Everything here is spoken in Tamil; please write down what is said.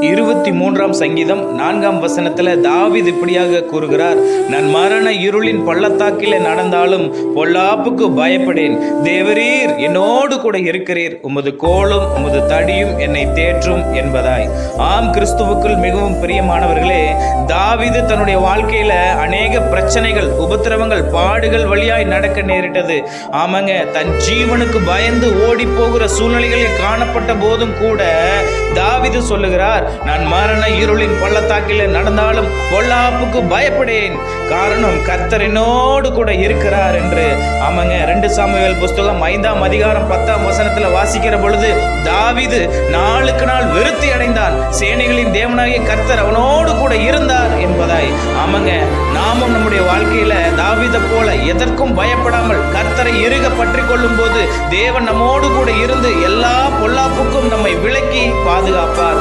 23 சங்கீதம் 4 தாவீது இப்படியாக கூறுகிறார், நான் மரண இருளின் பள்ளத்தாக்கிலே நடந்தாலும் பொல்லாப்புக்கு பயப்படேன். தேவரீர் என்னோடு கூட இருக்கிறீர், உமது கோலும் உமது தடியும் என்னை தேற்றும் என்பதாய். ஆம், கிறிஸ்துவுக்குள் மிகவும் பிரியமானவர்களே, தாவீது தன்னுடைய வாழ்க்கையில அநேக பிரச்சனைகள், உபத்திரவங்கள், பாடுகள் வழியாய் நடக்க நேரிட்டது. ஆமாங்க, தன் ஜீவனுக்கு பயந்து ஓடி போகிற சூழ்நிலைகளில் காணப்பட்ட போதும் கூட தாவீது சொல்லுகிறார், நான் மரண இருளின் பள்ளத்தாக்கிலே நடந்தாலும் பொல்லாப்புக்கு பயப்படேன், காரணம் கர்த்தர் என்னோடு கூட இருக்கிறார் என்று. ஆமாங்க, 2 சாமுவேல் புஸ்தகம் 5ஆம் அதிகாரம் 10ஆம் வசனத்துல வாசிக்கிற பொழுது தாவீது நாளுக்கு நாள் விருத்தி அடைந்தான். சேனைகளின் தேவனாகிய கர்த்தர் அவனோடு கூட இருந்தார் என்பதாய். ஆமாங்க, நாமும் நம்முடைய வாழ்க்கையில தாவீதை போல எதற்கும் பயப்படாமல் கர்த்தரை இறுக பற்றி கொள்ளும் போது தேவன் நம்மோடு கூட இருந்து எல்லா பொல்லாப்புக்கும் நம்மை விலக்கி பாதுகாப்பார்.